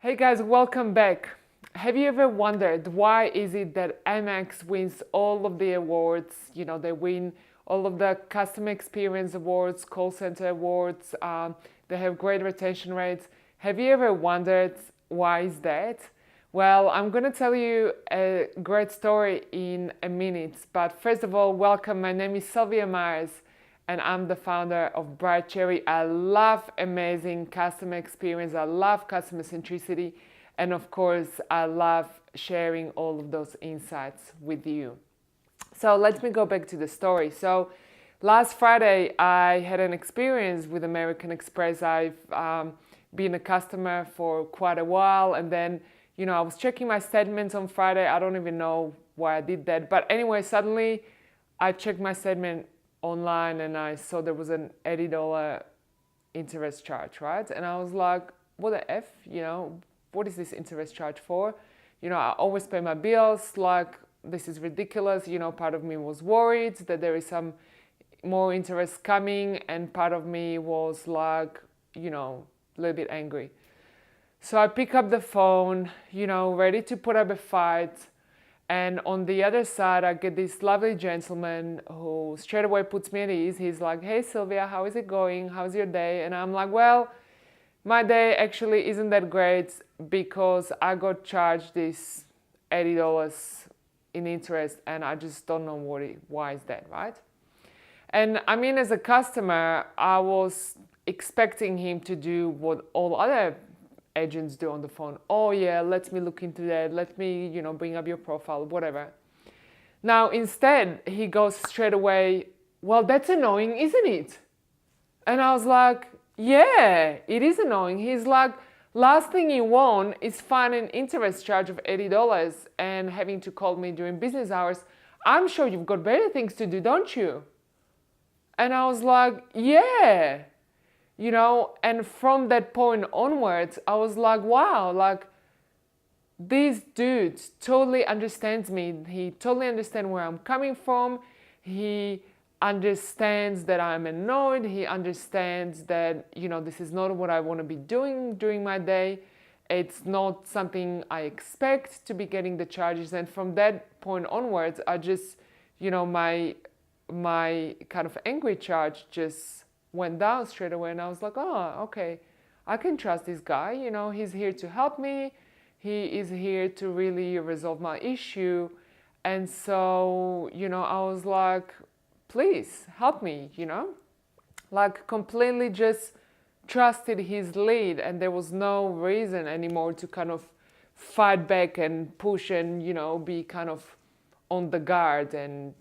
Hey guys, welcome back. Have you ever wondered why is it that AMEX wins all of the awards? They win all of the customer experience awards, call center awards. They have great retention rates. Have you ever wondered why is that? Well, I'm going to tell you a great story in a minute. But first of all, welcome. My name is Silvia and I'm the founder of Bright Cherry. I love amazing customer experience. I love customer centricity. And of course, I love sharing all of those insights with you. So let me go back to the story. So last Friday, I had an experience with American Express. I've been a customer for quite a while. And then, I was checking my statements on Friday. I don't even know why I did that. But anyway, suddenly I checked my statement online and I saw there was an $80 interest charge, right? And I was like, what the F, what is this interest charge for? I always pay my bills, like this is ridiculous. Part of me was worried that there is some more interest coming, and part of me was like, a little bit angry. So I pick up the phone, ready to put up a fight. And on the other side, I get this lovely gentleman who straight away puts me at ease. He's like, hey, Silvia, how is it going? How's your day? And I'm like, well, my day actually isn't that great because I got charged this $80 in interest and I just don't know why is that, right? And I mean, as a customer, I was expecting him to do what all other agents do on the phone. Oh yeah, let me look into that. Let me, bring up your profile, whatever. Now, instead, he goes straight away, well, that's annoying, isn't it? And I was like, yeah, it is annoying. He's like, last thing you want is find an interest charge of $80 and having to call me during business hours. I'm sure you've got better things to do, don't you? And I was like, yeah. And from that point onwards, I was like, wow, like this dude totally understands me. He totally understands where I'm coming from. He understands that I'm annoyed. He understands that, this is not what I want to be doing during my day. It's not something I expect to be getting the charges. And from that point onwards, I just, my kind of angry charge just went down straight away, and I was like, oh, okay, I can trust this guy. He's here to help me. He is here to really resolve my issue. And so, I was like, please help me, like completely just trusted his lead, and there was no reason anymore to kind of fight back and push and, be kind of on the guard and,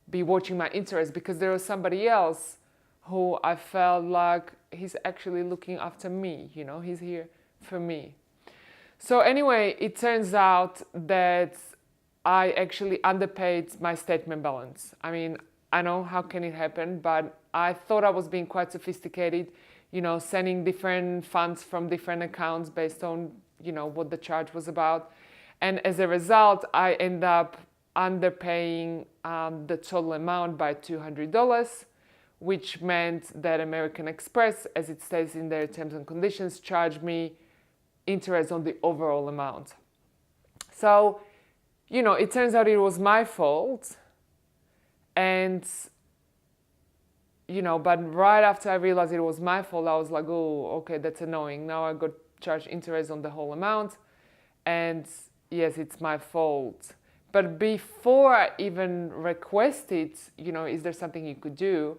be watching my interest, because there was somebody else who I felt like he's actually looking after me, he's here for me. So anyway, it turns out that I actually underpaid my statement balance. I mean, I know how can it happen, but I thought I was being quite sophisticated, sending different funds from different accounts based on, what the charge was about. And as a result, I end up underpaying the total amount by $200, which meant that American Express, as it says in their terms and conditions, charged me interest on the overall amount. So, it turns out it was my fault. And, but right after I realized it was my fault, I was like, oh, okay, that's annoying. Now I got charged interest on the whole amount. And yes, it's my fault. But before I even requested, is there something you could do?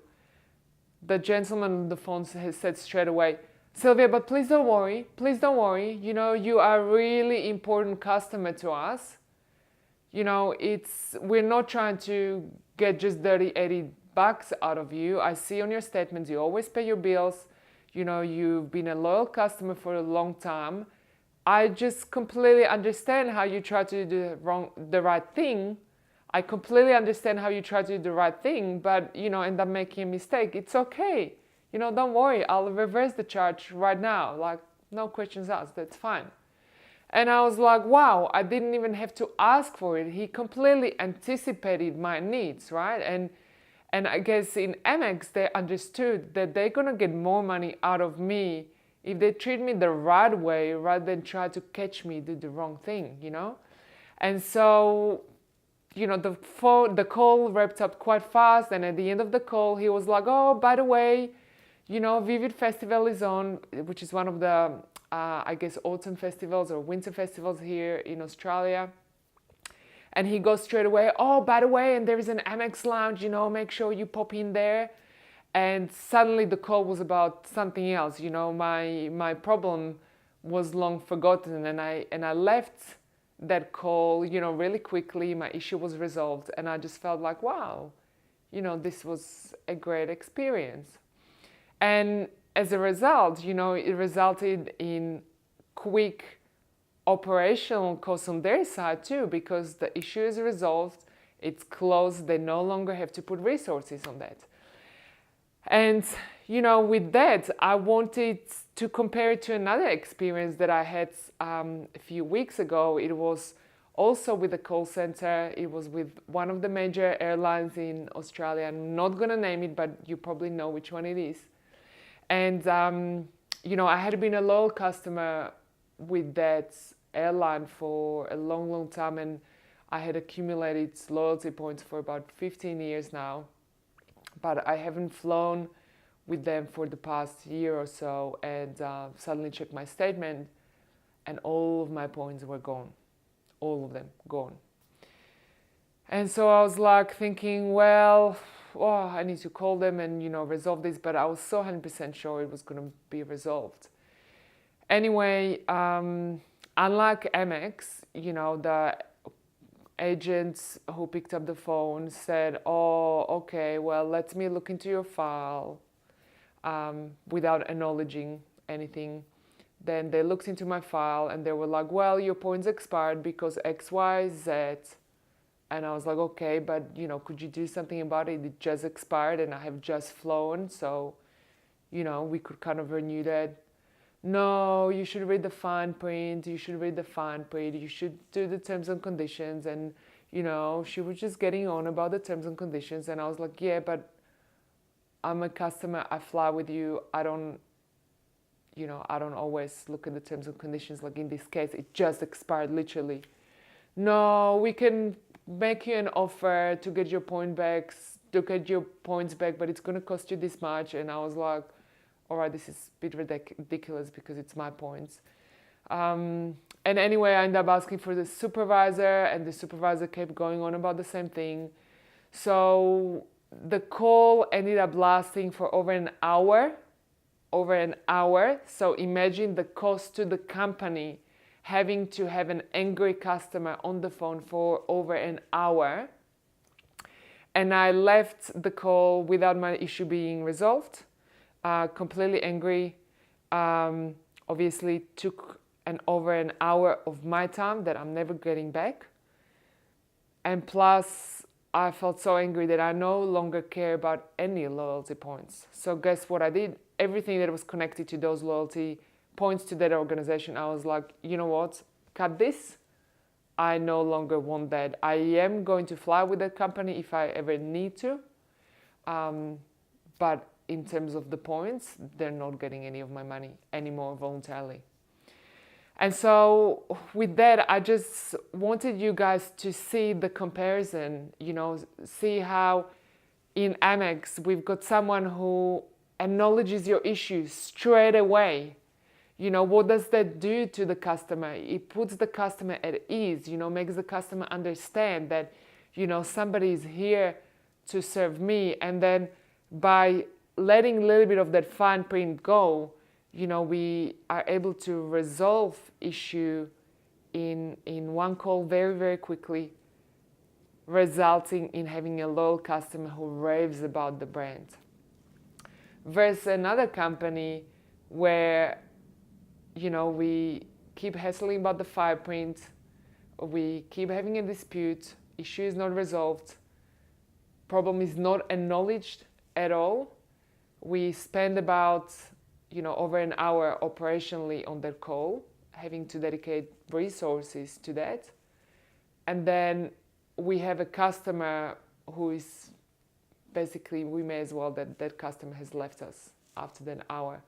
The gentleman on the phone has said straight away, Silvia, but please don't worry. Please don't worry. You are a really important customer to us. We're not trying to get just dirty $80 out of you. I see on your statements you always pay your bills. You've been a loyal customer for a long time. I just completely understand how you try to do the right thing. I completely understand how you try to do the right thing, but, end up making a mistake. It's okay. Don't worry. I'll reverse the charge right now. Like, no questions asked. That's fine. And I was like, wow, I didn't even have to ask for it. He completely anticipated my needs, right? And I guess in AMEX, they understood that they're going to get more money out of me if they treat me the right way rather than try to catch me do the wrong thing, And so, the call wrapped up quite fast, and at the end of the call, he was like, "Oh, by the way, Vivid Festival is on," which is one of the, I guess, autumn festivals or winter festivals here in Australia. And he goes straight away, "Oh, by the way, and there is an AMEX lounge, make sure you pop in there." And suddenly the call was about something else. My problem was long forgotten, and I left that call, really quickly. My issue was resolved, and I just felt like, wow, this was a great experience. And as a result, it resulted in quick operational costs on their side too, because the issue is resolved, it's closed, they no longer have to put resources on that. And, with that, I wanted to compare it to another experience that I had a few weeks ago. It was also with a call center. It was with one of the major airlines in Australia. I'm not going to name it, but you probably know which one it is. And, I had been a loyal customer with that airline for a long, long time. And I had accumulated loyalty points for about 15 years now. But I haven't flown with them for the past year or so, and suddenly checked my statement, and all of my points were gone. All of them gone. And so I was like thinking, well, I need to call them and resolve this, but I was so 100% sure it was going to be resolved. Anyway, unlike AMEX, the agents who picked up the phone said, "Oh, okay, well, let me look into your file," without acknowledging anything. Then they looked into my file and they were like, "Well, your points expired because X, Y, Z." And I was like, "Okay, but could you do something about it? It just expired and I have just flown, so we could kind of renew that." "No, you should read the fine print, you should do the terms and conditions." And, she was just getting on about the terms and conditions. And I was like, "Yeah, but I'm a customer, I fly with you, I don't always look at the terms and conditions. Like in this case, it just expired literally." "No, we can make you an offer to get your points back, but it's going to cost you this much." And I was like, all right, this is a bit ridiculous because it's my points. And anyway, I ended up asking for the supervisor, and the supervisor kept going on about the same thing. So the call ended up lasting for over an hour. So imagine the cost to the company having to have an angry customer on the phone for over an hour. And I left the call without my issue being resolved. Completely angry. Obviously took over an hour of my time that I'm never getting back. And plus, I felt so angry that I no longer care about any loyalty points. So guess what I did? Everything that was connected to those loyalty points to that organization, I was like, you know what? Cut this. I no longer want that. I am going to fly with that company if I ever need to. But in terms of the points, they're not getting any of my money anymore voluntarily. And so with that, I just wanted you guys to see the comparison, see how in AMEX we've got someone who acknowledges your issues straight away. What does that do to the customer? It puts the customer at ease, makes the customer understand that, somebody is here to serve me. And then by letting a little bit of that fine print go, we are able to resolve issue in one call very, very quickly, resulting in having a loyal customer who raves about the brand. Versus another company where, we keep hassling about the fine print, we keep having a dispute, issue is not resolved, problem is not acknowledged at all. We spend about, over an hour operationally on that call, having to dedicate resources to that. And then we have a customer who is basically, we may as well that customer has left us after that hour.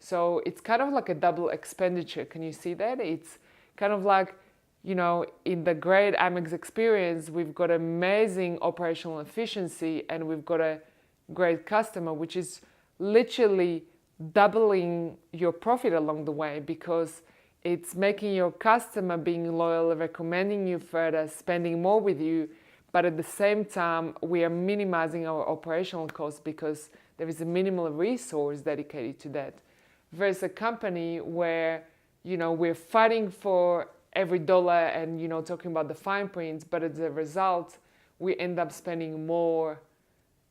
So it's kind of like a double expenditure. Can you see that? It's kind of like, in the great AMEX experience, we've got amazing operational efficiency and we've got a great customer, which is literally doubling your profit along the way, because it's making your customer being loyal, recommending you further, spending more with you. But at the same time, we are minimizing our operational costs because there is a minimal resource dedicated to that. Versus a company where, we're fighting for every dollar and, talking about the fine print, but as a result, we end up spending more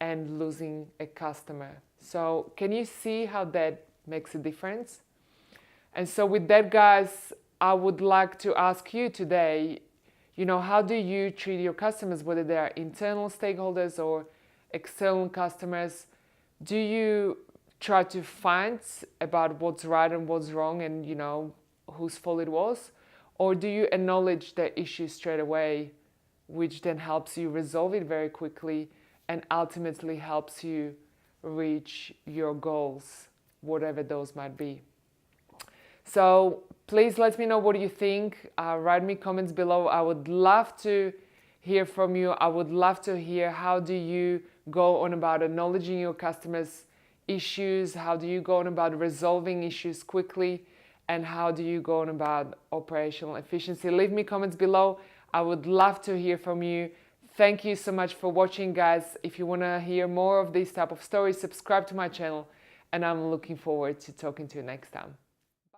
and losing a customer. So can you see how that makes a difference? And so with that, guys, I would like to ask you today, how do you treat your customers, whether they are internal stakeholders or external customers? Do you try to find about what's right and what's wrong and, whose fault it was? Or do you acknowledge the issue straight away, which then helps you resolve it very quickly and ultimately helps you reach your goals, whatever those might be? So please let me know what you think. Write me comments below. I would love to hear from you. I would love to hear how do you go on about acknowledging your customers' issues, how do you go on about resolving issues quickly, and how do you go on about operational efficiency. Leave me comments below. I would love to hear from you. Thank you so much for watching, guys. If you want to hear more of these type of stories, subscribe to my channel, and I'm looking forward to talking to you next time.